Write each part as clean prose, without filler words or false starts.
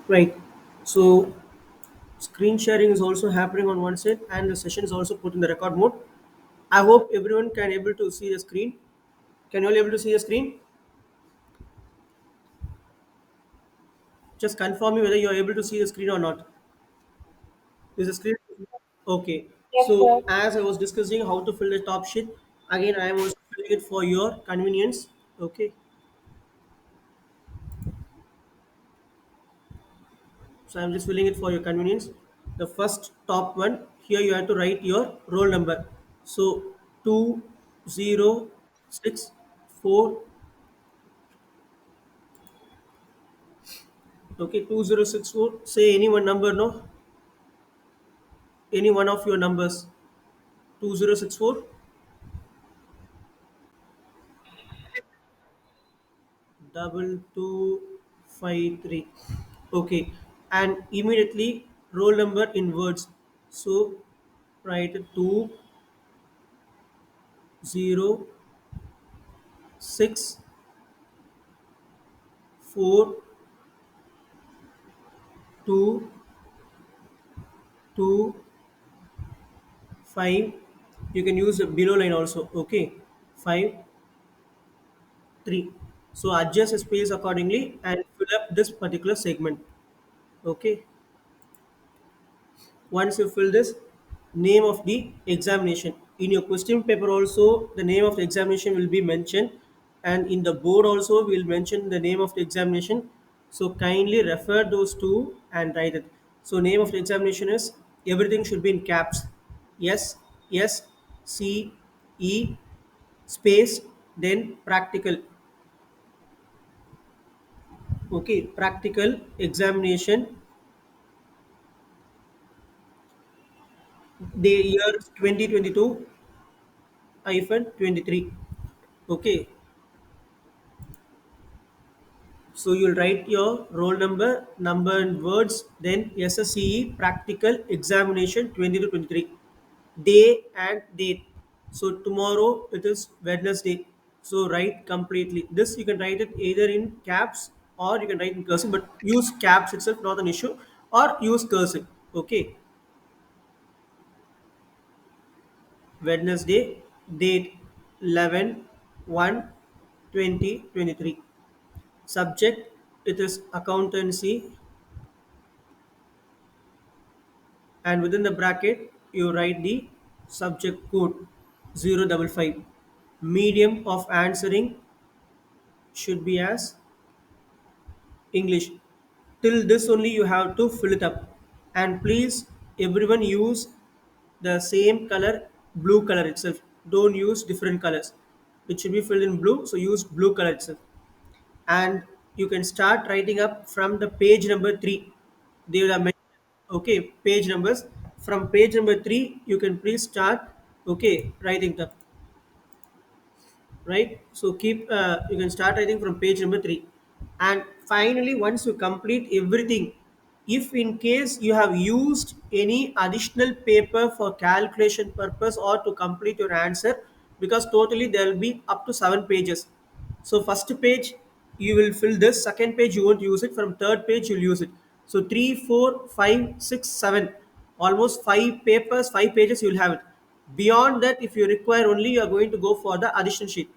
Right. So screen sharing is also happening on one side and the session is also put in the record mode. I hope everyone can able to see the screen. Can you all able to see the screen? Just confirm me whether you are able to see the screen or not. Is the screen okay? Yes, So sir. as I was discussing how to fill the top sheet, again I am also filling it for your convenience. Okay. So I'm just filling it for your convenience. The first top one here you have to write your roll number. So 2064. Okay, 2064. Say any one number, no? Any one of your numbers. 2064 2253. Okay, and immediately roll number in words. So write 2064 2225. You can use a below line also. Okay, 53. So adjust the space accordingly and fill up this particular segment. Okay, once you fill this, name of the examination in your question paper also the name of the examination will be mentioned, and in the board also we'll mention the name of the examination. So kindly refer those two and write it. So name of the examination is, everything should be in caps. S, S, C, E, space, then practical. Okay, practical examination, the year 2022 hyphen 23. Okay, so you'll write your roll number, number and words, then SSCE practical examination 20 to 23. Day and date. So tomorrow it is Wednesday. So write completely. This you can write it either in caps or you can write in cursive, but use caps itself, not an issue, or use cursive. Okay. Wednesday, date 11/1/2023. Subject, it is accountancy, and within the bracket you write the subject code 055. Medium of answering should be as English. Till this only you have to fill it up, and please everyone use the same color, blue color itself. Don't use different colors. It should be filled in blue, so use blue color itself. And you can start writing up from the page number 3. They will have mentioned, okay, page numbers. From page number 3 you can please start, okay, writing them, right? So keep you can start writing from page number 3. And finally once you complete everything, if in case you have used any additional paper for calculation purpose or to complete your answer, because totally there will be up to 7 pages. So first page you will fill this, second page you won't use it, from third page you'll use it. So 3, 4, 5, 6, 7, almost 5 papers, 5 pages you will have it. Beyond that, if you require only, you are going to go for the addition sheet.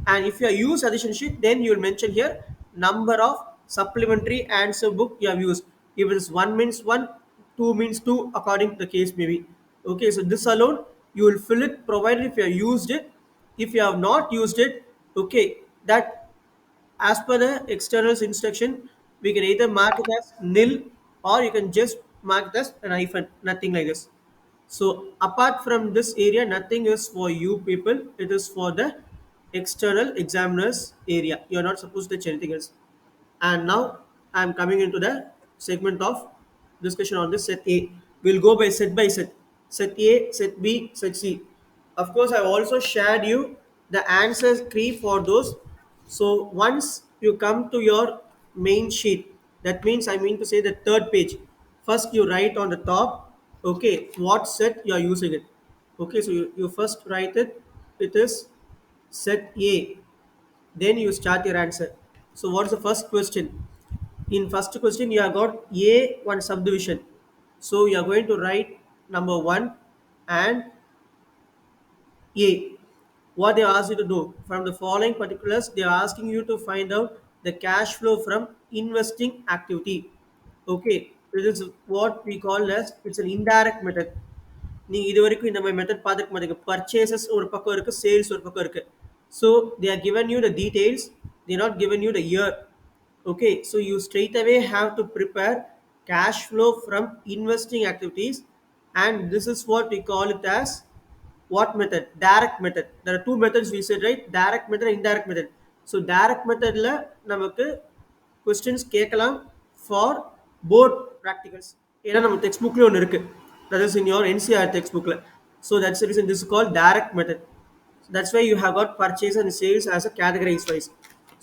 And if you use addition sheet, then you will mention here number of supplementary answer book you have used. If it is 1 means 1, 2 means 2, according to the case maybe. Okay, so this alone you will fill it provided if you have used it. If you have not used it, okay, that as per the externals instruction, we can either mark it as nil or you can just mark it as an hyphen, nothing like this. So apart from this area, nothing is for you people. It is for the external examiners area. You are not supposed to touch anything else. And now I'm coming into the segment of discussion on this set A. We'll go by set by set. Set A, set B, set C. Of course, I've also shared you the answer key for those. So once you come to your main sheet, that means I mean to say the third page. First you write on the top, okay, what set you are using it. Okay, so you first write it, it is set A, then you start your answer. So what's the first question? In first question, you have got A one subdivision. So you are going to write number one and A. What they ask you to do from the following particulars, they are asking you to find out the cash flow from investing activity. Okay, this is what we call as it's an indirect method. நீங்கள் இது வரைக்கும் இந்த மாதிரி method பார்த்துக்க மாட்டீங்க purchases ஒரு பக்கம் இருக்குது சேல்ஸ் ஒரு பக்கம் இருக்குது so they are given you the details they are not given you the year okay so you straight away have to prepare cash flow from investing activities and this is what we call it as what method direct method there are two methods we said right direct method and indirect method so direct methodல நமக்கு questions கேட்கலாம் for board practicals ஏன்னா நம்ம text புக்ல ஒன்று இருக்கு that is in your NCR textbook so that's the reason this is called direct method that's why you have got purchase and sales as a categories wise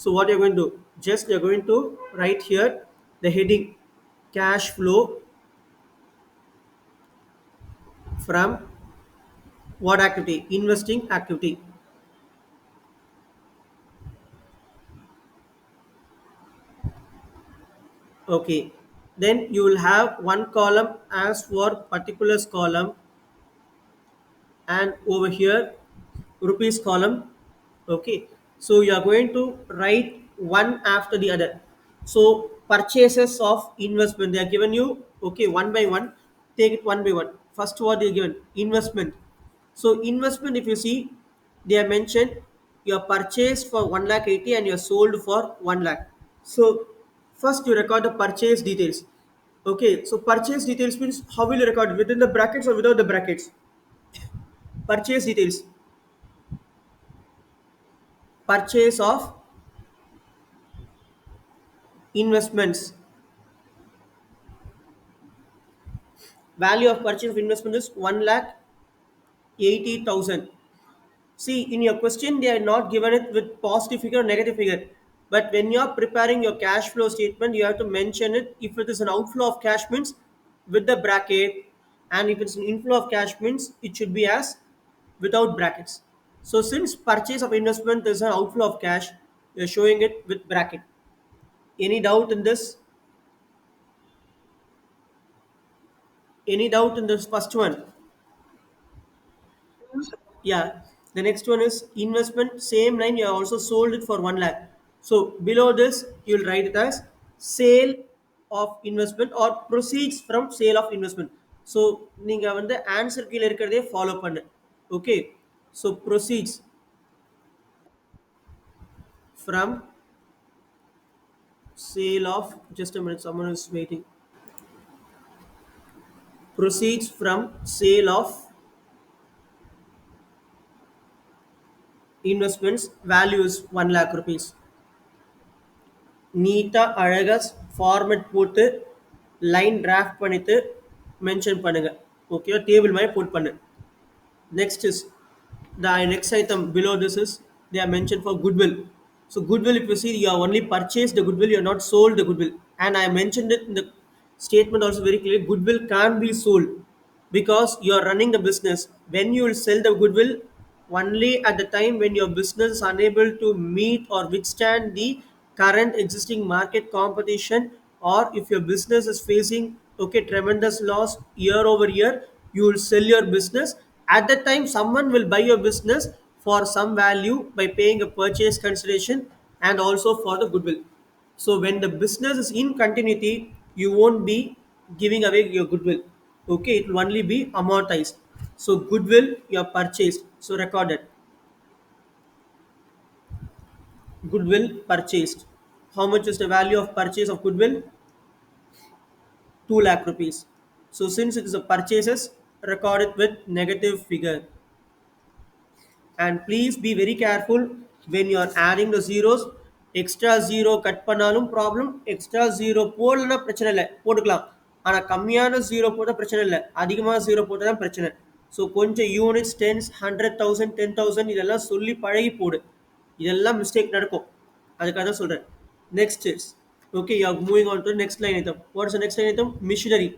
so what you're going to do just you're going to write here the heading cash flow from what activity investing activity okay then you will have one column as for particulars column and over here rupees column okay so you are going to write one after the other so purchases of investment they are given you okay one by one take it one by one first what they are given investment so investment if you see they are mentioned you are purchased for 1 lakh 80 and you are sold for 1 lakh so first you record the purchase details okay so purchase details means how will you record it? Within the brackets or without the brackets purchase details purchase of investments value of purchase of investment is 1 lakh 80,000 see in your question they are not given it with positive figure or negative figure but when you are preparing your cash flow statement you have to mention it if it is an outflow of cash means with the bracket and if it's an inflow of cash means it should be as without brackets so since purchase of investment is an outflow of cash you're showing it with bracket any doubt in this any doubt in this first one yeah. The next one is investment. Same line. You have also sold it for 1 lakh. So below this, you will write it as sale of investment or proceeds from sale of investment. So நீங்க வந்து answer கீழ இருக்கிறதே follow பண்ணு. Okay. So proceeds from sale of just a minute. Someone is waiting. Proceeds from sale of investments value is 1 lakh rupees. நீட்டாக அழகாக format போட்டு line draft பண்ணிட்டு mention பண்ணுங்க ஓகே டேபிள் மாதிரி போட் பண்ணு next is the next item below this is they are mentioned for goodwill so goodwill if you see you have only purchased the goodwill you have not sold the goodwill and I mentioned it in the statement also very clearly goodwill can't be sold because you are running the business when you will sell the goodwill only at the time when your business is unable to meet or withstand the current existing market competition or if your business is facing okay tremendous loss year over year you will sell your business at that time someone will buy your business for some value by paying a purchase consideration and also for the goodwill so when the business is in continuity, you won't be giving away your goodwill. Okay, it will only be amortized. So goodwill you have purchased. So recorded. Goodwill purchased. How much is the value of purchase of goodwill? 2 lakh rupees. So since it is a purchases, record it with negative figure. And please be very careful when you are adding the zeros extra zero cut பண்ணாலும் problem extra zero போடலன்னா பிரச்சனை இல்லை போட்டுக்கலாம் ஆனால் கம்மியான zero போட்டால் பிரச்சனை இல்லை அதிகமாக ஜீரோ போட்டால் தான் பிரச்சனை ஸோ கொஞ்சம் யூனிட்ஸ் டென்ஸ் 100,000 10,000 இதெல்லாம் சொல்லி பழகி போடு இதெல்லாம் மிஸ்டேக் நடக்கும் அதுக்காக தான் சொல்கிறேன் next is okay you are moving on to next line item what is next line item machinery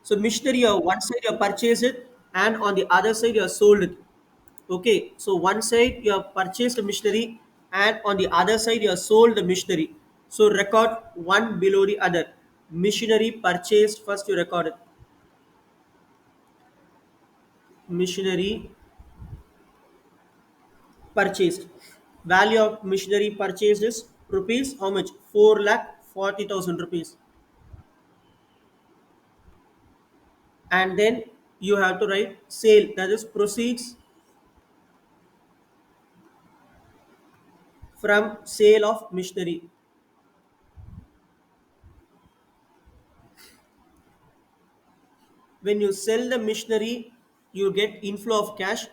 so machinery one side you have purchased it and on the other side you have sold it okay so one side you have purchased a machinery and on the other side you have sold the machinery So record one below the other. Machinery purchased, first you record it. Machinery purchased. Value of machinery purchased is rupees how much? 4,40,000 rupees. And then you have to write sale, that is proceeds from sale of machinery. When you sell the machinery, you get inflow of cash.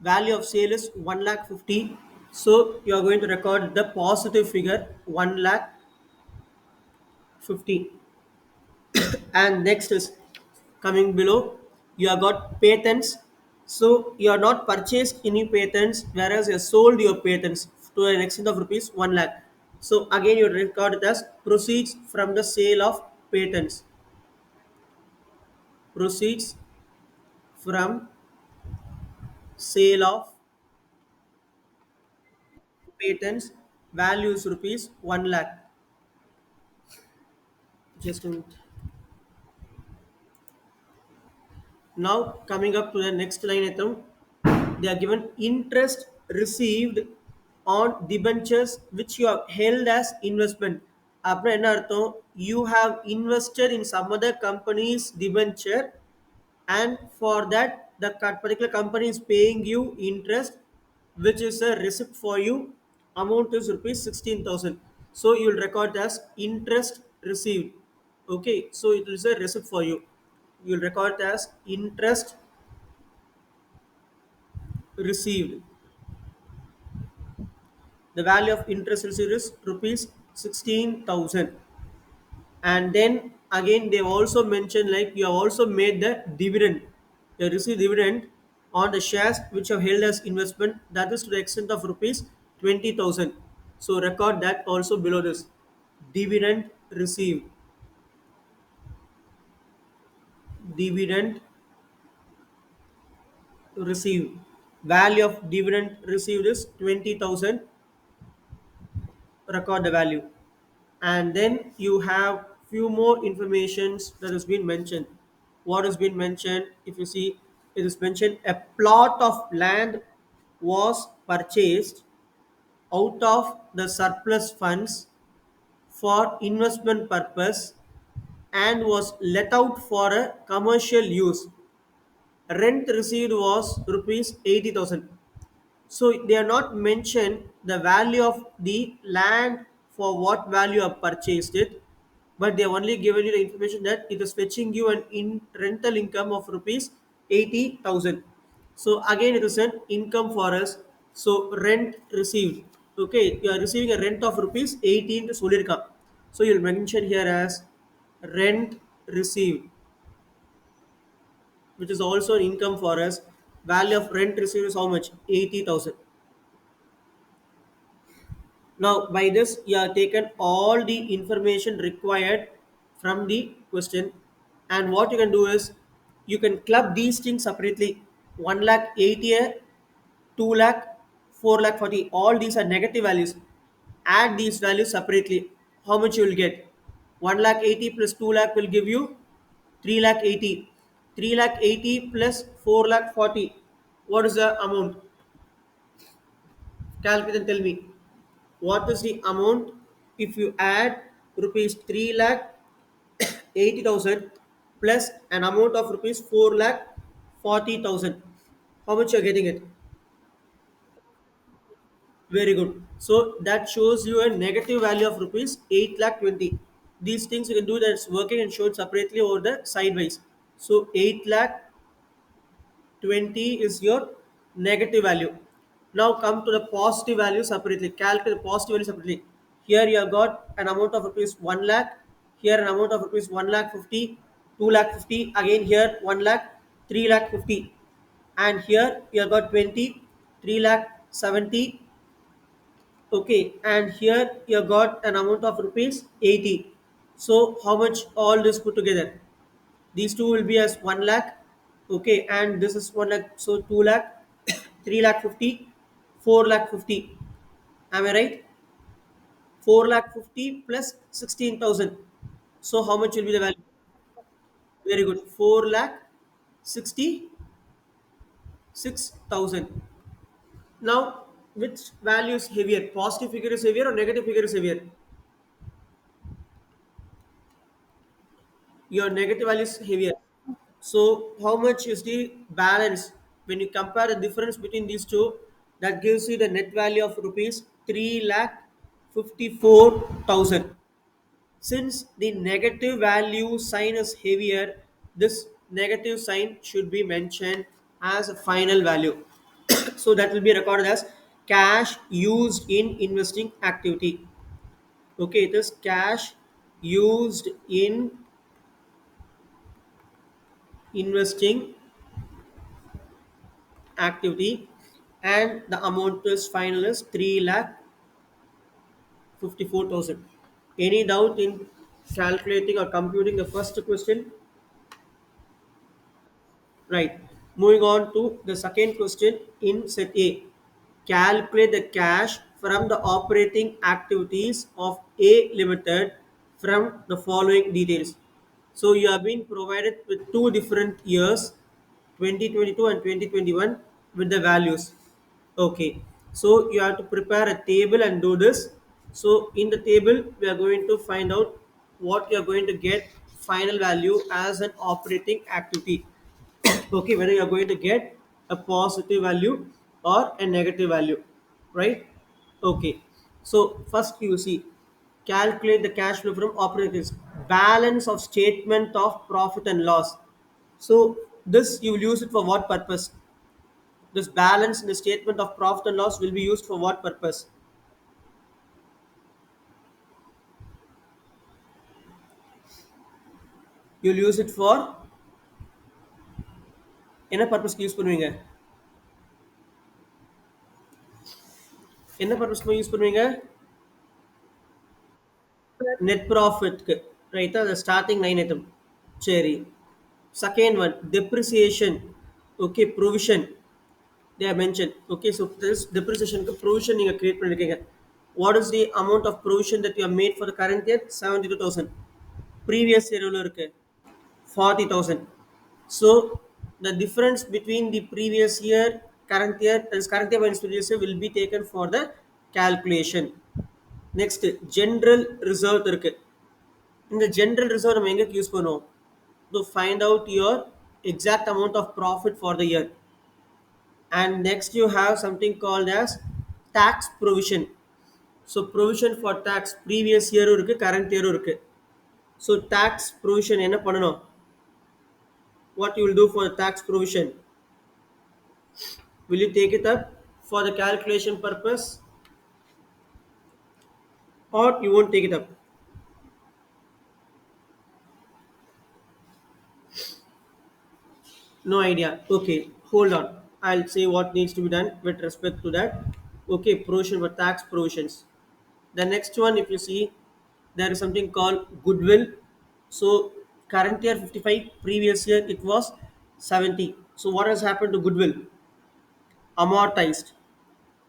Value of sale is 1 lakh 50. So you are going to record the positive figure 1 lakh 50. And next is coming below. You have got patents. So you are not purchased any patents, whereas you have sold your patents to an extent of rupees 1 lakh. So again you record it as proceeds from the sale of patents. Proceeds from sale of patents, values rupees 1 lakh. Just a minute. Now coming up to the next line item, they are given interest received on debentures which you have held as investment. அப்புறம் என்ன அர்த்தம்? You have invested in some other company's debenture, and for that the particular company is paying you interest, which is a receipt for you. Amount is rupees 16,000. So you will record as interest received. Okay, so it is a receipt for you. You will record as interest received. The value of interest received is rupees 16,000. And then again they also mentioned like you have also made the dividend. You received dividend on the shares which have held as investment, that is to the extent of rupees 20,000. So record that also below this. Dividend received. Dividend received. Value of dividend received is 20,000. Record the value. And then you have few more informations that has been mentioned. What has been mentioned? If you see, it is mentioned a plot of land was purchased out of the surplus funds for investment purpose and was let out for a commercial use. Rent received was rupees 80,000. So they are not mentioned the value of the land for what value you have purchased it, but they have only given you the information that it is fetching you an rental income of rupees 80,000. So again it is an income for us. So rent received. Okay, you are receiving a rent of rupees 18 to Solirka. So you'll mention here as rent received, which is also an income for us. Value of rent received is how much? 80,000. Now, by this, you have taken all the information required from the question, and what you can do is you can club these things separately. 1 lakh 80, 2 lakh, 4 lakh 40. All these are negative values. Add these values separately. How much you will get? 1 lakh 80 plus 2 lakh will give you 3 lakh 80. 3 lakh 80 plus 4 lakh 40. What is the amount? Calculate and tell me. What is the amount if you add rupees 3 lakh 80,000 plus an amount of rupees 4 lakh 40,000? How much you are getting it? Very good. So that shows you a negative value of rupees 8 lakh 20. These things you can do that's working and show it separately over the sideways. So 8 lakh 20 is your negative value. Now come to the positive value separately. Calculate the positive value separately. Here you have got an amount of rupees 1 lakh. Here an amount of rupees 1 lakh 50, 2 lakh 50. Again here 1 lakh, 3 lakh 50. And here you have got 20, 3 lakh 70. Okay. And here you have got an amount of rupees 80. So how much all this put together? These two will be as 1 lakh. Okay, and this is 1 lakh. So 2 lakh, 3 lakh 50, 4 lakh 50. Am I right? 4 lakh 50 plus 16,000. So how much will be the value? Very good. 4 lakh 66,000. Now, which value is heavier? Positive figure is heavier or negative figure is heavier? Your negative value is heavier. So, how much is the balance? When you compare the difference between these two, that gives you the net value of rupees 3 lakh 54,000. Since the negative value sign is heavier, this negative sign should be mentioned as a final value. So that will be recorded as cash used in investing activity. Okay, it is cash used in investing activity, and the amount is final is 3 lakh 54,000. Any doubt in calculating or computing the first question? Right. Moving on to the second question in set A. Calculate the cash from the operating activities of A Limited from the following details. So you have been provided with two different years, 2022 and 2021, with the values. Okay. So you have to prepare a table and do this. So in the table, we are going to find out what you are going to get final value as an operating activity. Okay, whether you're going to get a positive value or a negative value, right? Okay, so first you see, calculate the cash flow from operations, balance of statement of profit and loss. So this you will use it for what purpose? This balance in the statement of profit and loss will be used for what purpose? You'll use it for என்ன பர்பஸ்க்கு use பண்ணுவீங்க? என்ன பர்பஸ்க்கு use பண்ணுவீங்க? Net ப்ராஃபிட்க்கு, ரைட்டா? அந்த starting line item. சரி. Second one, depreciation. Okay, provision. They are mentioned. Okay, so this depreciation provision you create பண்ணிருக்கீங்க. What is the amount of provision that you have made for the current year? 72,000. Previous year எவ்வளவு இருக்கு? 40,000. So the difference between the previous year, current year, that is current year minus previous year, will be taken for the calculation. Next, general reserve இருக்கு. இந்த general reserve நம்ம எங்க use பண்ணுவோம்? To find out your exact amount of profit for the year. And next you have something called as tax provision. So provision for tax previous year இருக்கு, current year இருக்கு. So tax provision என்ன பண்ணணும்? What you will do for the tax provision? Will you take it up for the calculation purpose or you won't take it up? No idea. Okay, hold on. I'll say what needs to be done with respect to that. Okay, provision for tax provisions. The next one, if you see, there is something called goodwill. So current year 55, previous year it was 70. So what has happened to goodwill? Amortized.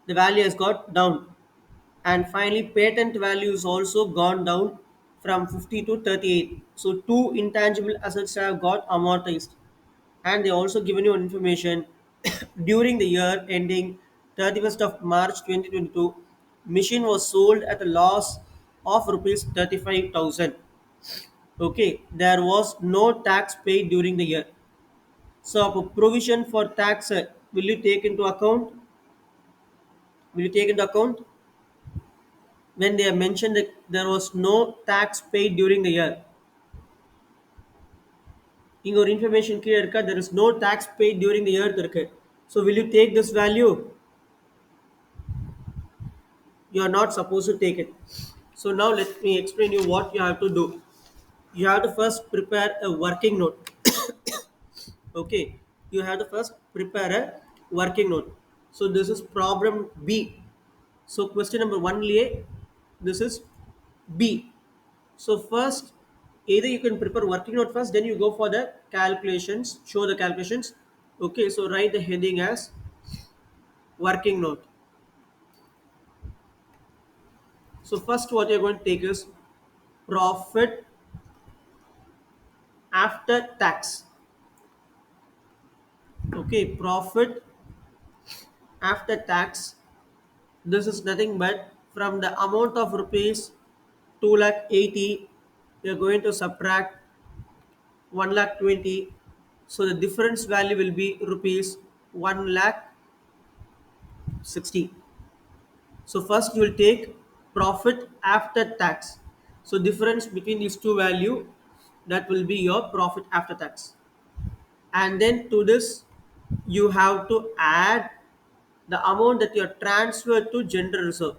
The value has got down. And finally, patent value is also gone down from 50 to 38. So two intangible assets have got amortized. And they also given you information during the year ending 31st of March 2022, machine was sold at a loss of rupees 35,000. Okay, there was no tax paid during the year. So a provision for tax, will you take into account? Will you take into account when they have mentioned that there was no tax paid during the year? இங்க ஒரு information கீழே இருக்கா, there is no tax paid during the year இருக்கு. So will you take this value? You are not supposed to take it. So now let me explain you what you have to do. You have to first prepare a working note. Okay, you have to first prepare a working note. So this is problem B. So question number one liye, this is B. So first, either you can prepare working note first, then you go for the calculations, show the calculations. Okay, so write the heading as working note. So first what you're going to take is profit after tax. Okay, profit after tax. This is nothing but from the amount of rupees 2 lakh 80, you're going to subtract 1 lakh 20. So the difference value will be rupees 1 lakh 60. So first you will take profit after tax. So difference between these two value, that will be your profit after tax. And then to this you have to add the amount that you are transferred to general reserve.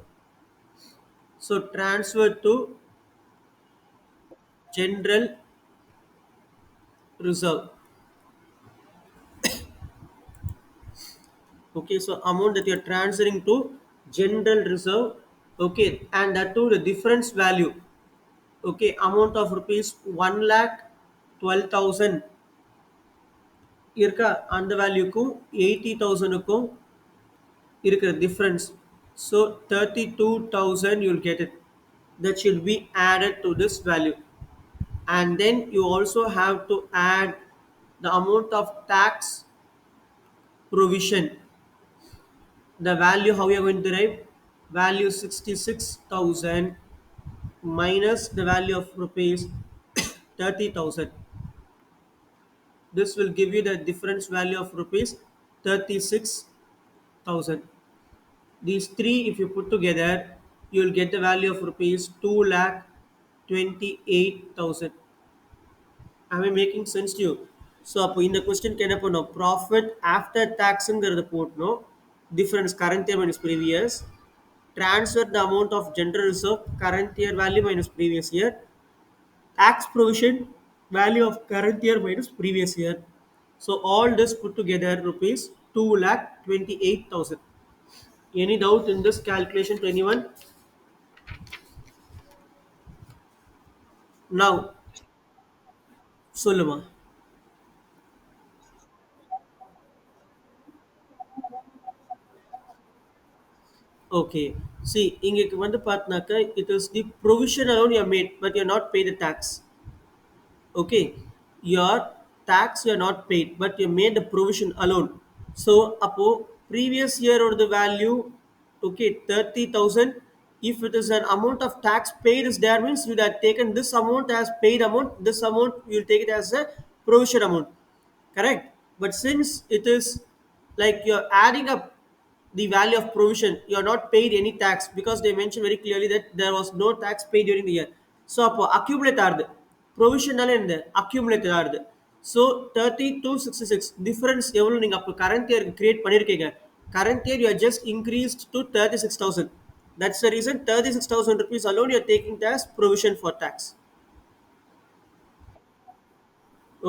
So transfer to general reserve. Okay, so amount that you are transferring to general reserve. Okay, and that too the difference value. Okay, amount of rupees 1 lakh 12,000 இருக்க அந்த வேல்யூக்கும் 80,000க்கும் இருக்கிற difference. So 32,000 you'll get it. That should be added to this value. And then you also have to add the amount of tax provision. The value, how you are going to derive? Value 66,000 minus the value of rupees 30,000. This will give you the difference value of rupees 36,000. These three, if you put together, you will get the value of rupees 2 lakh 28,000. Am I making sense to you? So அப்போ இந்த question என்ன பண்ணும்? Profit after டாக்ஸுங்கிறத போட்டணும். Difference current year minus previous. Transfer the amount of general reserve current year value minus previous year. Tax provision value of current year minus previous year. So all this put together rupees 2 lakh 28,000. Any doubt in this calculation to anyone? Now, சொல்லுமா. Okay. See, இங்க வந்து பார்த்தினாக்க it is the provision alone you have made, but you are not paid the tax. Okay, your tax you are not paid, but you made the provision alone. So apo previous year or the value, okay, 30,000. If it is an amount of tax paid is there, means you have taken this amount as paid amount, this amount you will take it as a provision amount, correct? But since it is like you're adding up the value of provision, you are not paid any tax, because they mentioned very clearly that there was no tax paid during the year. So அப்போ accumulate ஆகுது, provisional and accumulated ஆகுது. So 30 to 66 difference எவ்வளவு நீங்க அப்போ current year create பண்ணிருக்கீங்க? Current year you are just increased to 36,000. That's the reason 36,000 rupees alone you are taking as provision for tax.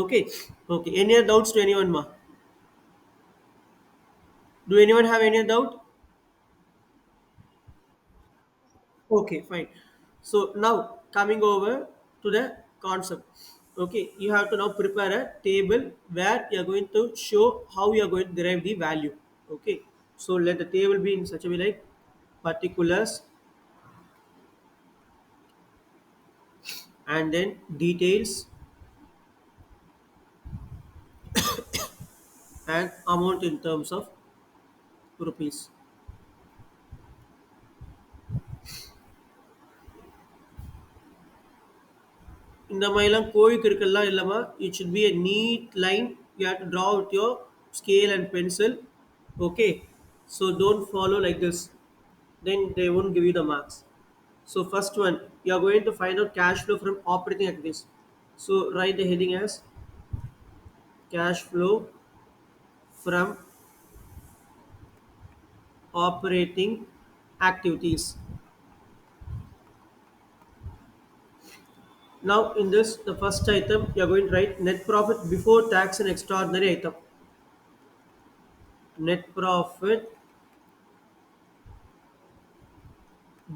Okay, okay. Any other doubts to anyone, ma? Do anyone have any doubt? Okay, fine. So now coming over to the concept. Okay, you have to now prepare a table where you are going to show how you are going to derive the value. Okay, so let the table be in such a way like particulars and then details and amount in terms of rupees. இந்த மாதிரிலாம் கோழிக்கு இருக்கலாம் இல்லாமா, it should be a neat line. You have to draw with your scale and pencil. Okay, so don't follow like this, then they won't give you the marks. So first one, you are going to find out cash flow from operating activities. So write the heading as cash flow from operating activities. Now in this, the first item, you are going to write net profit before tax and extraordinary item. Net profit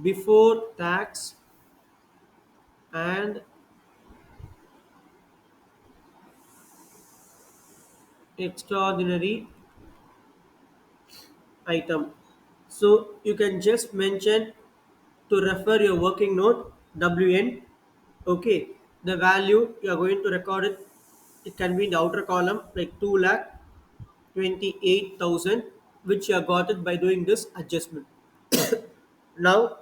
before tax and extraordinary item. So you can just mention To refer your working note, WN. Okay, the value you are going to record it. It can be in the outer column like 2,28,000, which you have got it by doing this adjustment. Now,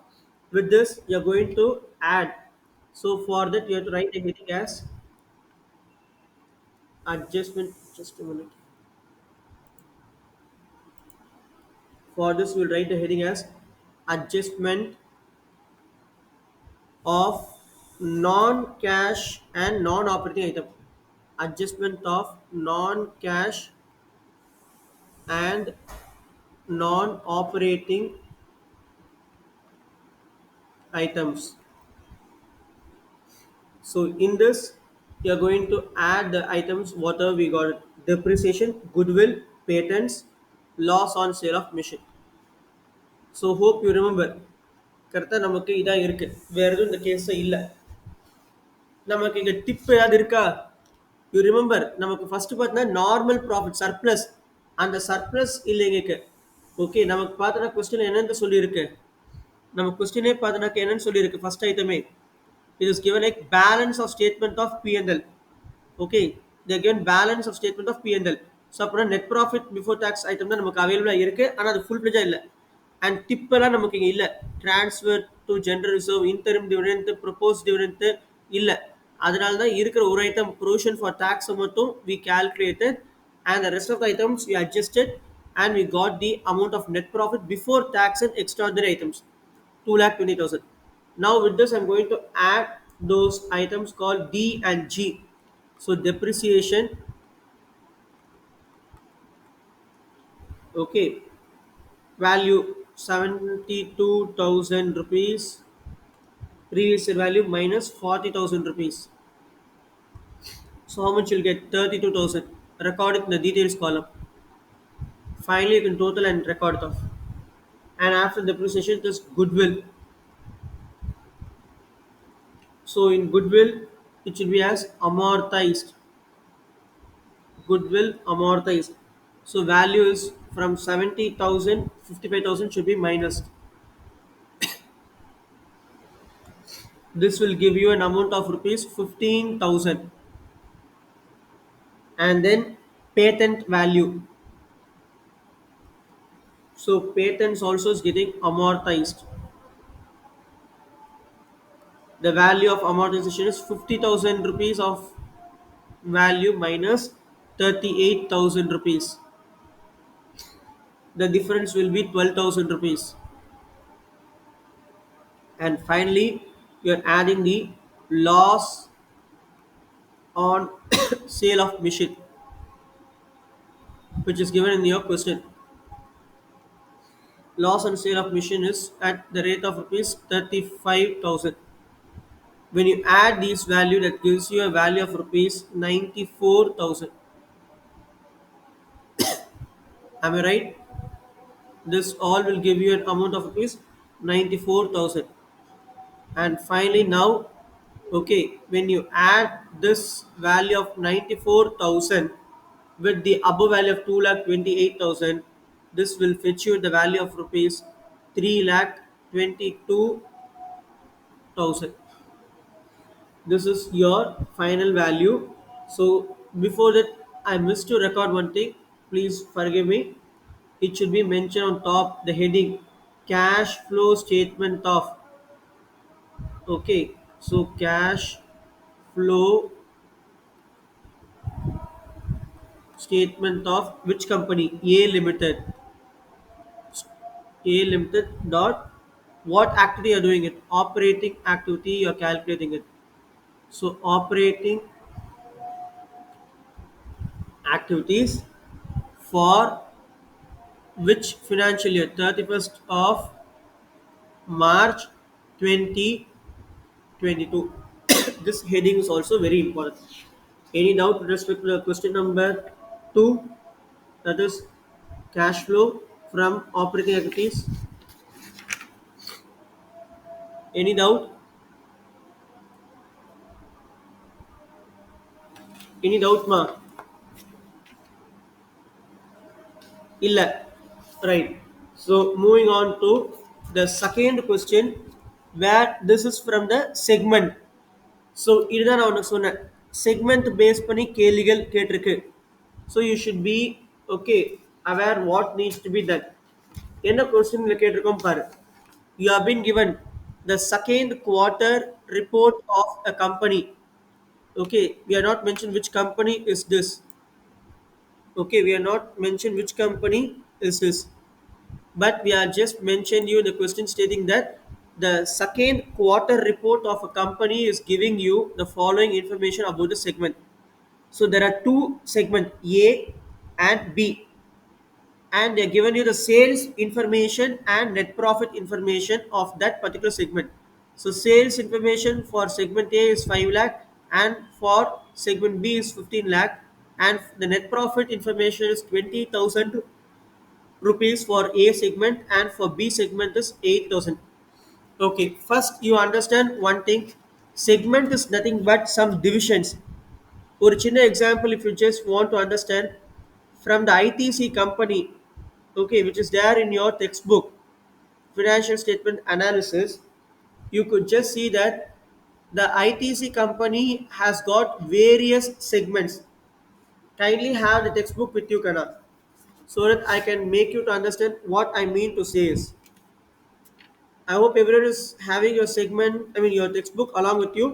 with this, you are going to add. So for that, you have to write a heading as adjustment. Just a minute. For this, we'll write the heading as adjustment of non-cash and non-operating item. Adjustment of non-cash and non-operating items. So in this, you are going to add the items whatever we got: depreciation, goodwill, patents, loss on sale of machine. So hope you remember. கரெக்டாக நமக்கு இதான் இருக்கு, வேற எதுவும் இந்த case இல்லை. நமக்கு இங்க டிப் ஏதாவது இருக்கா? யூ ரிமெம்பர், நமக்கு ஃபர்ஸ்ட் பார்த்தீங்கன்னா நார்மல் ப்ராஃபிட் சர்ப்ளஸ். அந்த சர்ப்ளஸ் இல்லைங்க. ஓகே, நமக்கு பார்த்தோன்னா கொஸ்டின் என்னன்னு சொல்லியிருக்கு. நம்ம கொஸ்டினே பார்த்தோன்னாக்க என்னன்னு சொல்லியிருக்கு first ஐட்டமே. It is given like balance of statement of P&L. Okay, they are given balance of statement of P&L. So அப்புறம் net profit before tax item தான் நமக்கு அவைலபிளாக இருக்குது, ஆனால் அது ஃபுல் பிளேஜாக இல்லை. அண்ட் டிப்பெல்லாம் நமக்கு இங்கே இல்லை. Transfer to general reserve, interim dividend, propose dividend இல்லை. அதனால தான் இருக்கிற ஒரு ஐட்டம் ப்ரொவிஷன் ஃபார் டேக்ஸை மட்டும் we calculated, and the rest of the items we adjusted, and we got the amount of net profit before tax and extraordinary items, 2,20,000. Now with this, I'm going to add those items called D and G. So depreciation, okay, value 72,000 rupees, previous year value minus 40,000 rupees. So how much you'll get? 32,000. Record it in the details column. Finally, you can total and record it off. And after depreciation, this goodwill. So in goodwill, it should be as amortized. Goodwill amortized. So value is from 70,000, 55,000 should be minus. This will give you an amount of rupees 15,000. And then patent value. So patents also is getting amortized. The value of amortization is 50,000 rupees of value minus 38,000 rupees. The difference will be 12,000 rupees. And finally, you are adding the loss on sale of machine, which is given in your question. Loss on sale of machine is at the rate of rupees 35,000. When you add these value, that gives you a value of rupees 94,000. Am I right? This all will give you an amount of rupees 94,000. And finally now, okay, when you add this value of 94,000 with the above value of 2,28,000, this will fetch you the value of rupees 3,22,000. This is your final value. So before that, I missed to record one thing. Please forgive me. It should be mentioned on top the heading cash flow statement of. Okay, so cash flow statement of which company? A Limited. A Limited dot what activity you are doing it? Operating activity you are calculating it. So operating activities for which financial year? 31st of March 2022. This heading is also very important. Any doubt with respect to the question number 2? That is cash flow from operating activities. Any doubt? Any doubt, ma? Illa. Right. So moving on to the second question. where this is from the segment. So இதுதான் நான் உனக்கு சொன்னேன், segment base பண்ணி கேள்விகள் கேட்டிருக்கு. So you should be okay aware what needs to be done. என்ன கொஸ்டின்ல கேட்டிருக்கோம் பாரு. You have been given the second quarter report of a company. Okay, we are not mentioned which company is this. Okay, we are not mentioned which company is this, but we are just mentioned you the question stating that the second quarter report of a company is giving you the following information about the segment. So there are two segment A and B, and they are given you the sales information and net profit information of that particular segment. So sales information for segment A is 5 lakh, and for segment B is 15 lakh, and the net profit information is 20,000 rupees for A segment, and for B segment is 8,000. Okay, first you understand one thing. Segment is nothing but some divisions. ஒரு சின்ன example, if you just want to understand, from the ITC company, okay, which is there in your textbook, financial statement analysis, you could just see that the ITC company has got various segments. Kindly have the textbook with you, Kana, so that I can make you to understand what I mean to say is. I hope everyone is having your segment, I mean your textbook along with you.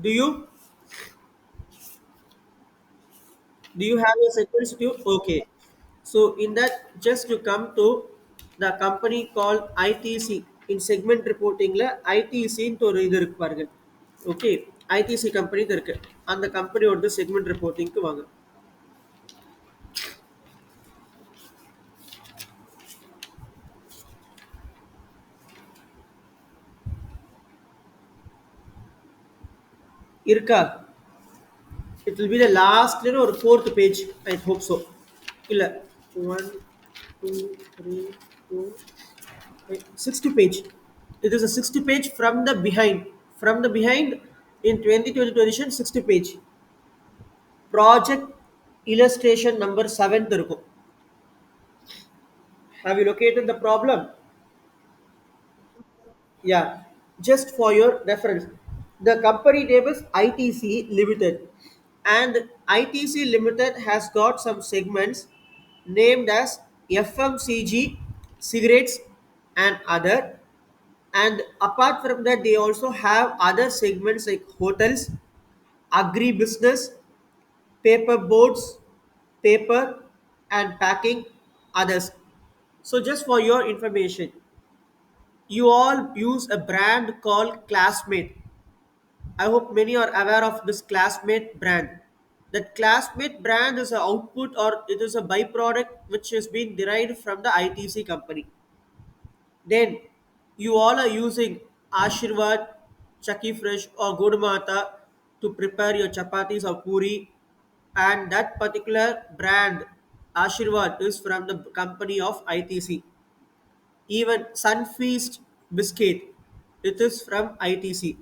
Do you do you have your segments with you? Okay. So in that, just to come to the company called ITC in segment reporting la ITC ன்னு ஒரு இது இருக்கு பாருங்க. Okay, ITC company இருக்கு. அந்த கம்பெனியோட segment reportingக்கு வாங்க. இருக்கா? It will be the last or fourth page. I hope so. இல்ல 1 2 3 4 sixth page. It is a sixth page from the behind. From the behind in 2022 edition, sixth page. Project illustration number 7 இருக்கும். Have you located the problem? Yeah, just for your reference. The company name is ITC Limited, and ITC Limited has got some segments named as FMCG, cigarettes, and other. And apart from that, they also have other segments like hotels, agri-business, paper boards, paper, and packing, others. So just for your information, you all use a brand called Classmate. I hope many are aware of this Classmate brand. That Classmate brand is an output, or it is a byproduct which has been derived from the ITC company. Then you all are using Ashirwad, Chaki Fresh, or Godmata to prepare your chapatis or puri, and that particular brand Ashirwad is from the company of ITC. Even Sunfeast biscuit, it is from ITC.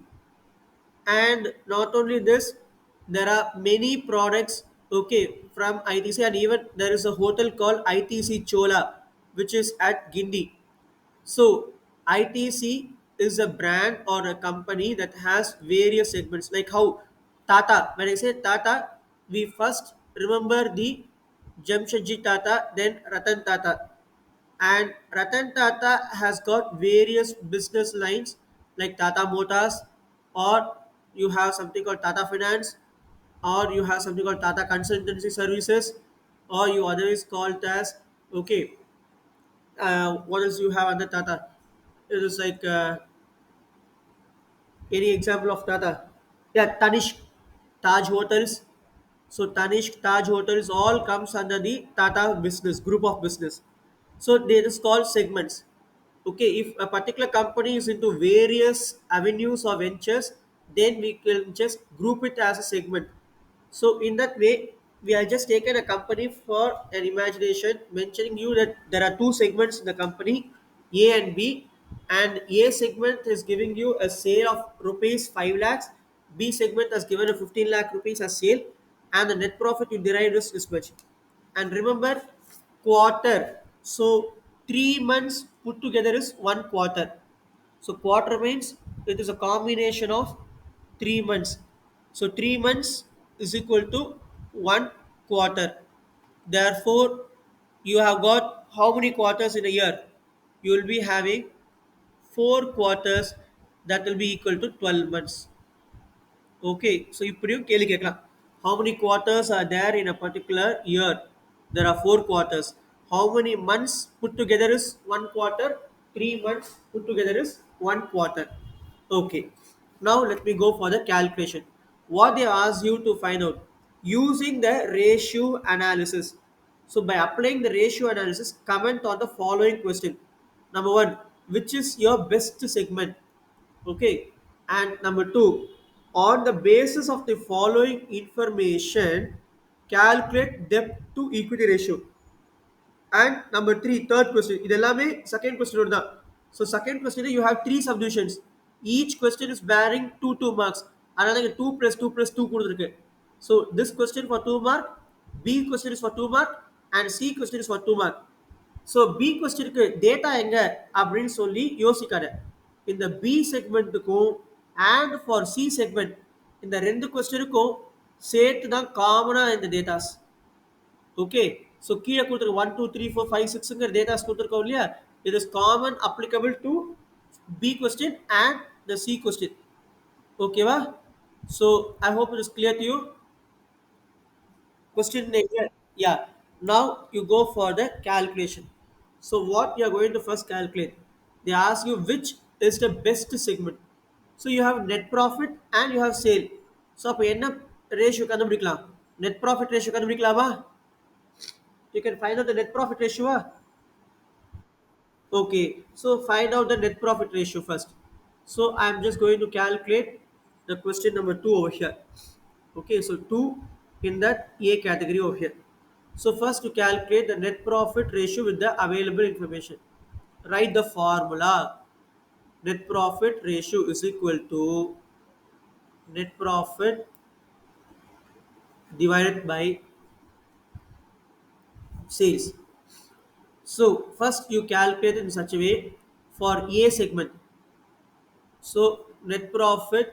And not only this, there are many products, okay, from ITC, and even there is a hotel called ITC Chola, which is at Gindi. So ITC is a brand or a company that has various segments, like how Tata. When I say Tata, we first remember the Jamshedji Tata, then Ratan Tata. And Ratan Tata has got various business lines like Tata Motors, or you have something called Tata Finance, or you have something called Tata Consultancy Services, or you otherwise called as, okay, what else you have under Tata? It is like any example of Tata? Yeah, Tanishq, Taj Hotels. So Tanishq, Taj Hotels all comes under the Tata business group of business. So they is called segments. Okay, if a particular company is into various avenues or ventures, then we can just group it as a segment. So in that way, we are just taken a company for an imagination, mentioning you that there are two segments in the company, A and B, and A segment is giving you a sale of rupees 5 lakhs, B segment has given a 15 lakh rupees as sale, and the net profit you derived is this much. And remember, quarter. So 3 months put together is one quarter. So quarter means it is a combination of 3 months. So 3 months is equal to one quarter. Therefore, you have got how many quarters in a year? You will be having 4 quarters, that will be equal to 12 months. Okay, so இப்படியும் கேள்வி கேட்கலாம். How many quarters are there in a particular year? There are 4 quarters. How many months put together is one quarter? 3 months put together is one quarter. Okay, now let me go for the calculation. What they ask you to find out using the ratio analysis. So by applying the ratio analysis, comment on the following question. Number one, which is your best segment? Okay, and number two, on the basis of the following information, calculate debt to equity ratio. And number three, third question. இதெல்லாமே second question தான். So second question you have three subdivisions. Each question is bearing 2 marks. அதனால இங்க 2 plus 2 plus 2 கொடுத்திருக்கு. So this question for 2 mark, B question is for 2 mark, and C question is for 2 mark. So B கொஸ்டினுக்கு data எங்க அப்படின்னு சொல்லி யோசிக்காரு. இந்த B செக்மெண்ட்டுக்கும் அண்ட் ஃபார் சி செக்மெண்ட் இந்த ரெண்டு கொஸ்டினுக்கும் சேர்த்து தான் காமனாக இந்த டேட்டாஸ். ஓகே, ஸோ கீழே கொடுத்துருக்க 1 2 3 4 5 6ங்கிற டேட்டாஸ் கொடுத்துருக்கோம் இல்லையா, it is common applicable to B question and the C question. ஓகேவா? So I hope it is clear to you. Question here. Yeah. Now you go for the calculation. So what you are going to first calculate? They ask you which is the best segment. So you have net profit and you have sale. So அப்போ என்ன ratio கண்டுபிடிக்கலாம்? Net profit ratio கண்டுபிடிக்கலாமா? You can find out the net profit ratio. Okay, so find out the net profit ratio first. So I'm just going to calculate the question number 2 over here. Okay, so 2 in that A category over here. So first to calculate the net profit ratio with the available information. Write the formula. Net profit ratio is equal to net profit divided by sales. So first you calculate in such a way for A segment. So net profit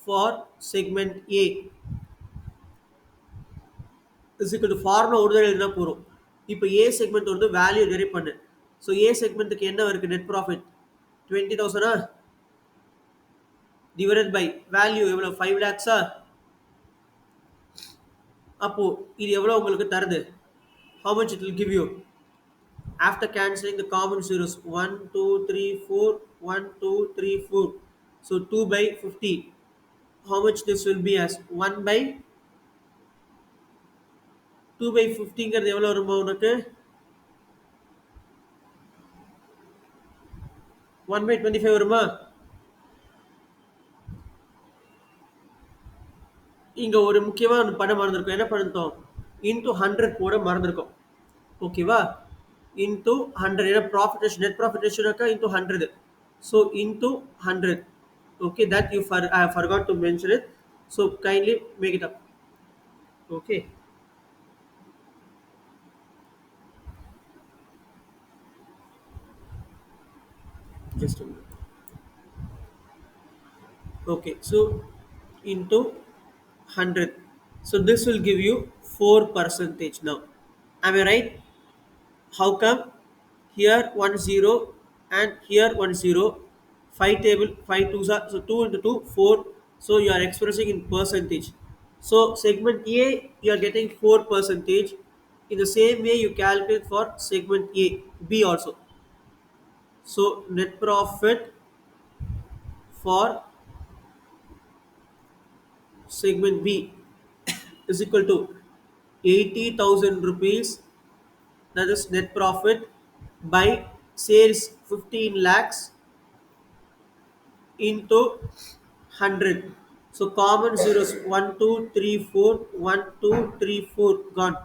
for segment A is equal to formula ஒரு தடவை எழுதினா போதும். இப்போ A segment வந்து value derive பண்ணு. So A segmentக்கு என்ன இருக்கு net profit 20,000 divided by value எவ்வளோ 5 lakhs. அப்போ இது எவ்வளோ உங்களுக்கு தருது? How much it will give you after cancelling the common zeros? 1 2 3 4 1 2 3 4. So 2 by 50. How much this will be as 1 by 2 by 50ங்கிறது எவ்வளோ வருமா உனக்கு? 1 by 25 வருமா? இங்க ஒரு முக்கியமான பண்ண மறந்துருக்கோம். என்ன பண்ணிட்டோம்? இன்டூ 100 போட மறந்துருக்கோம். ஓகேவா? இன்டூ 100. ஏன்னா ப்ராஃபிட் ரேஷியோ நெட் ப்ராஃபிட் ரேஷியோனாக்கா into 100. So into 100. Okay, that I forgot to mention it. So kindly make it up. Okay. Just a minute. Okay, so into 100. So this will give you 4% now. Am I right? How come? Here 1 0 and here 1 0. 5 table 5 twos are so 2 into 2 4. So you are expressing in percentage. So segment A you are getting 4%. In the same way you calculate for segment A B also. So net profit for segment B is equal to 80,000 rupees, that is net profit, by sales 15 lakhs into 100. So common zeros 1 2 3 4 1 2 3 4 gone.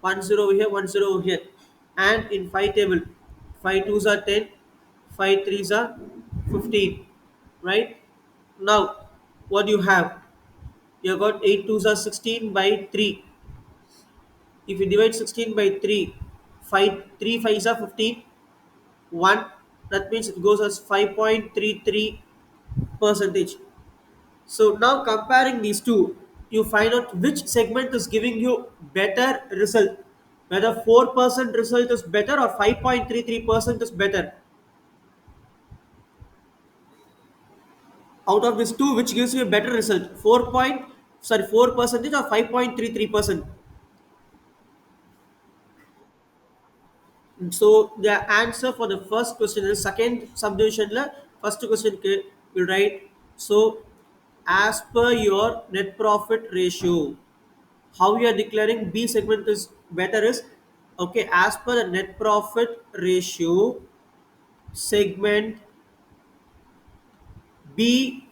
1 0 over here, 1 0 over here. And in 5 table, 5 twos are 10, 5 threes are 15. Right? Now, what do you have? You have got 8 twos are 16 by 3. If you divide 16 by 3, 5 3 fives are 15. 1 That means it goes as 5.33 percentage. So now comparing these two, you find out which segment is giving you better result. Whether 4% result is better or 5.33% is better. Out of these two, which gives you a better result? 4 percentage or 5.33%. So the answer for the first question is second subdivision. First question will write. So as per your net profit ratio, how you are declaring B segment is better is, okay, as per the net profit ratio, segment B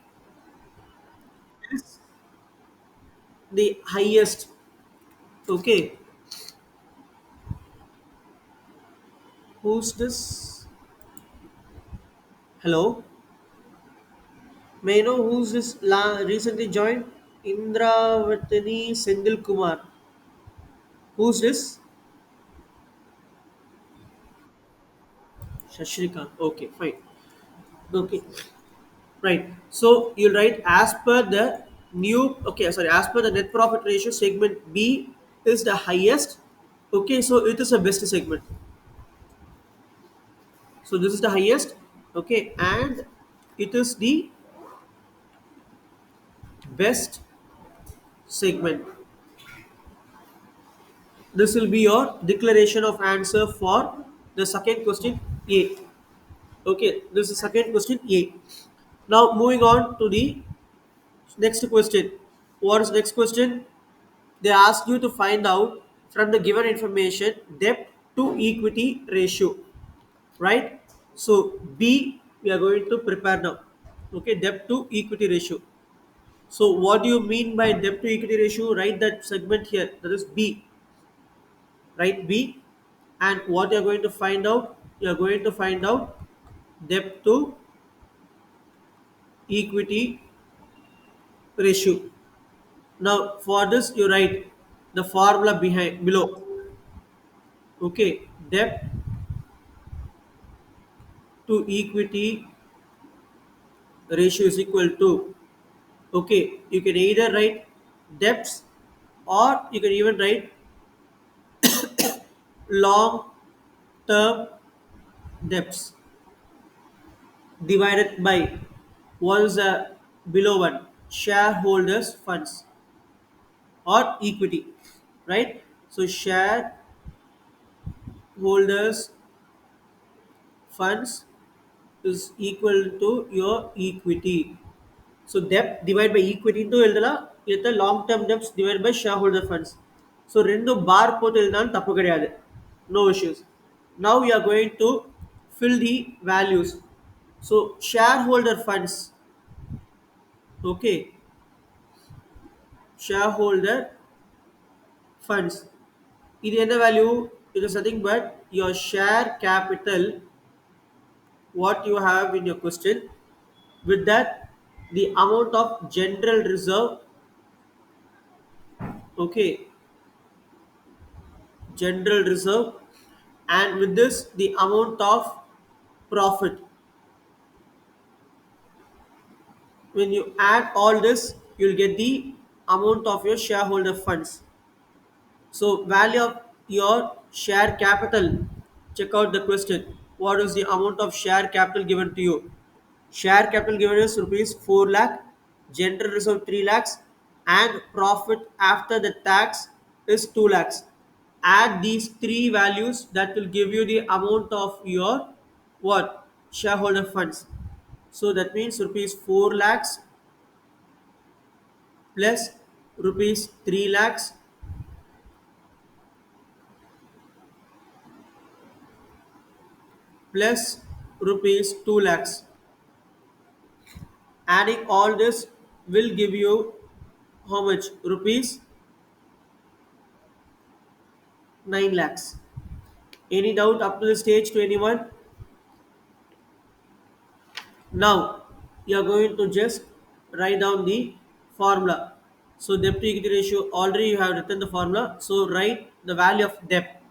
is the highest. Okay, who's this? Hello, may I know who's this recently joined? Indravatani Sendil Kumar. Who's this? Shashrikant. Okay, fine. Okay, right. So you'll write as per the new. Okay, sorry. As per the net profit ratio, segment B is the highest. Okay, so it is a best segment. So this is the highest. Okay, and it is the best segment. This will be your declaration of answer for the second question A. Okay, this is second question A. Now moving on to the next question. What is next question? They ask you to find out from the given information debt to equity ratio, right? So B we are going to prepare now. Okay, debt to equity ratio. So what do you mean by debt to equity ratio? Write that segment here. That is B. Write B. And what you are going to find out? You are going to find out debt to equity ratio. Now for this you write the formula behind below. Okay, debt to equity ratio is equal to, okay, you can either write debts or you can even write long term debts divided by what is the below one, shareholders funds or equity, right? So shareholders funds is equal to your equity. So debt divided by equity into எழுதலாம் இல்ல long term debts divided by shareholder funds. So ரெண்டு bar போட்டு எழுதினாலும் தப்பு கிடையாது. No issues. Now we are going to fill the values. So shareholder funds. Okay. Shareholder funds. இது என்ன value? It is nothing but your share capital what you have in your question. With that, the amount of general reserve, okay, general reserve, and with this, the amount of profit. When you add all this, you'll get the amount of your shareholder funds. So, value of your share capital. Check out the question. What is the amount of share capital given to you? Share capital given is rupees 4 lakh, general reserve 3 lakhs, and profit after the tax is 2 lakhs. Add these three values that will give you the amount of your what? Shareholder funds. So that means rupees 4 lakhs plus rupees 3 lakhs plus rupees 2 lakhs. Adding all this will give you how much? Rupees 9 lakhs. Any doubt up to the stage to anyone? Now you are going to just write down the formula. So debt to equity ratio already you have written the formula. So write the value of debt.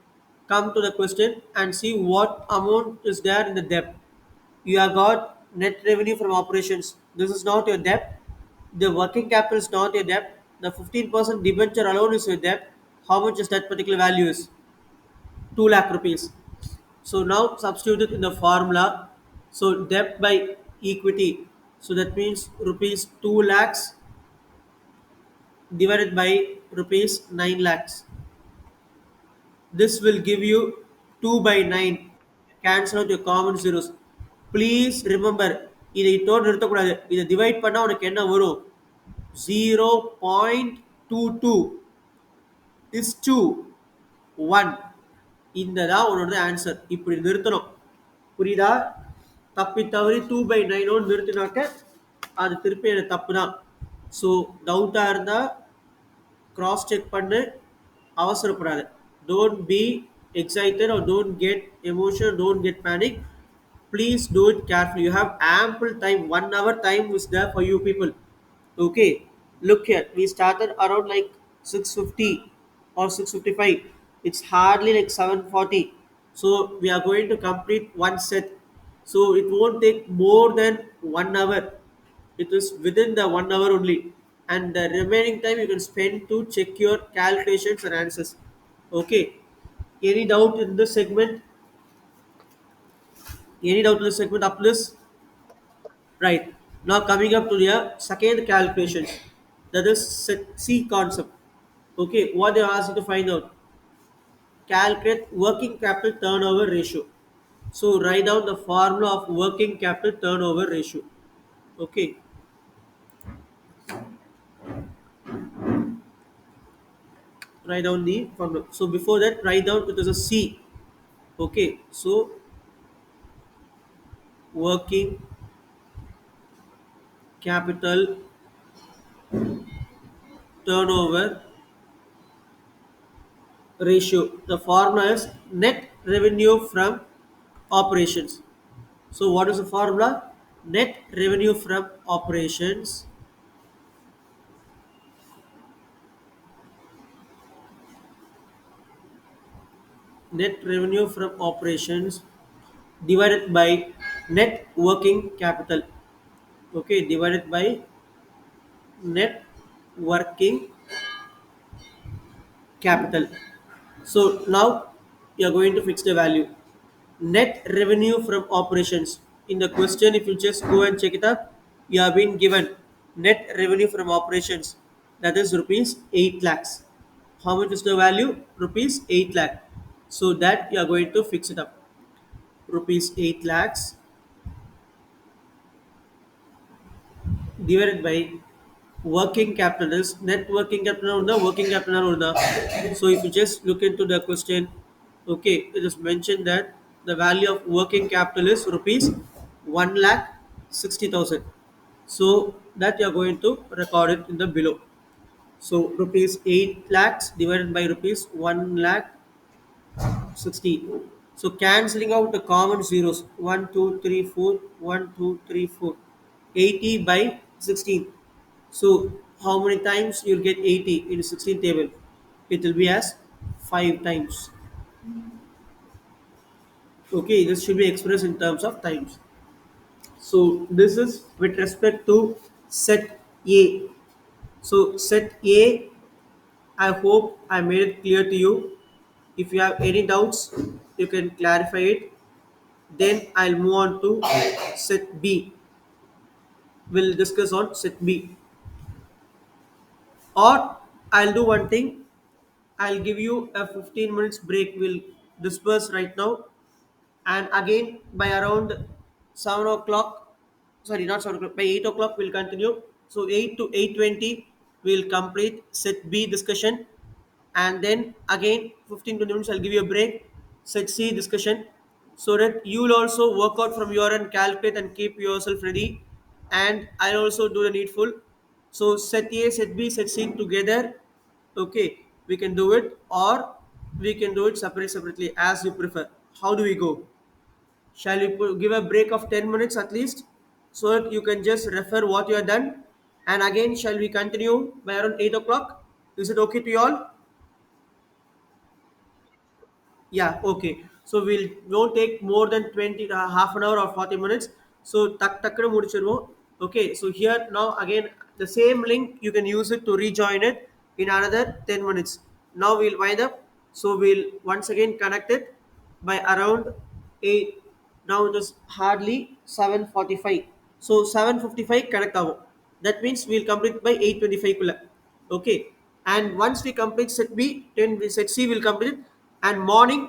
Come to the question and see what amount is there in the debt. You have got net revenue from operations. This is not your debt. The working capital is not your debt. The 15% debenture alone is your debt. How much is that particular value is? 2 lakh rupees. So now substitute it in the formula. So debt by equity. So that means rupees 2 lakhs divided by rupees 9 lakhs. This will give you 2 by 9. Cancel out your common zeros. Please remember, இதை இத்தோடு நிறுத்தக்கூடாது. இதை divide பண்ணால் உனக்கு என்ன வரும்? 0.22 is to 1. இந்த தான் உன்னோட ஆன்சர். இப்படி நிறுத்தணும். புரியுதா? தப்பி தவறி 2 by 9 நிறுத்தினாக்க அது திருப்பி எனக்கு தப்பு தான். ஸோ டவுட்டாக இருந்தால் cross check பண்ணு, அவசரப்படாத. Don't be excited or don't get emotional, don't get panic. Please do it carefully. You have ample time. 1 hour time is there for you people. Okay, look here. We started around like 6:50 or 6:55. It's hardly like 7:40. So we are going to complete one set. So it won't take more than 1 hour. It is within the 1 hour only, and the remaining time you can spend to check your calculations and answers. Okay. Any doubt in this segment? Any doubt in this segment up this? Right. Now coming up to the second calculation, that is set C concept. Okay, what they ask you to find out. Calculate working capital turnover ratio. So write down the formula of working capital turnover ratio. Okay, write down the formula. So before that, write down it is a C. Okay, so working capital turnover ratio. The formula is net revenue from operations. So what is the formula? Net revenue from operations net revenue from operations divided by net working capital. Okay, divided by net working capital. So now you are going to fix the value. Net revenue from operations. In the question, if you just go and check it up, you have been given net revenue from operations, that is rupees 8 lakhs. How much is the value? Rupees 8 lakh. So that you are going to fix it up. Rupees 8 lakhs divided by working capital is net working capital or the working capital or the. So if you just look into the question, okay, it is mentioned that the value of working capital is rupees 1 lakh 60,000. So that you are going to record it in the below. So rupees 8 lakhs divided by rupees 1 lakh 60. So cancelling out the common zeros, 1, 2, 3, 4, 1, 2, 3, 4. 80 by 16. So how many times you'll get 80 in the 16 table? It will be as 5 times. Okay, this should be expressed in terms of times. So this is with respect to set A. So set A, I hope I made it clear to you. If you have any doubts, you can clarify it. Then I'll move on to set B. We'll discuss on set B. Or I'll do one thing. I'll give you a 15 minutes break. We'll disperse right now. And again, by around 7 o'clock, sorry, not 7 o'clock, by 8 o'clock, we'll continue. So 8 to 8:20, we'll complete set B discussion. And then again, 15 to 20 minutes, I'll give you a break. Set C discussion. So that you will also work out from your end, calculate and keep yourself ready. And I'll also do the needful. So set A, set B, set C together. Okay, we can do it, or we can do it separately as you prefer. How do we go? Shall we give a break of 10 minutes at least, so that you can just refer what you have done? And again, shall we continue by around 8 o'clock? Is it okay to you all? Yeah, okay. So we'll won't take more than 20 half an hour or 40 minutes. So takkanu mudichiruvom. Okay, so here now again the same link you can use it to rejoin it in another 10 minutes. Now we'll wind up. So we'll once again connect it by around 8. Now it is hardly 7:45. So 7:55 connect ஆகும். That means we'll complete by 8:25 குள்ள. Okay, and once we complete set B, then set C will complete it. And morning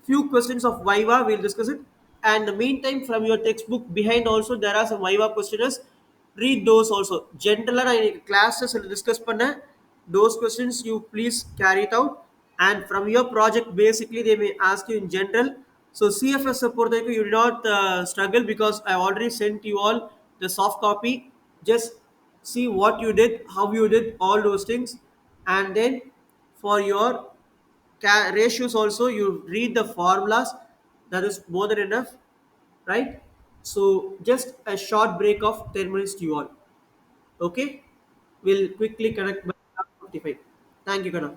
few questions of Viva we'll discuss it. And the meantime from your textbook behind also there are some Viva questionnaires. Read those also. General classes discuss panna. Those questions you please carry it out. And from your project basically they may ask you in general. So CFS support you do not struggle because I already sent you all the soft copy. Just see what you did, how you did all those things. And then for your ratios also you read the formulas. That is more than enough, right? So just a short break of 10 minutes to you all. Okay, we'll quickly connect by 55. Thank you, Kana.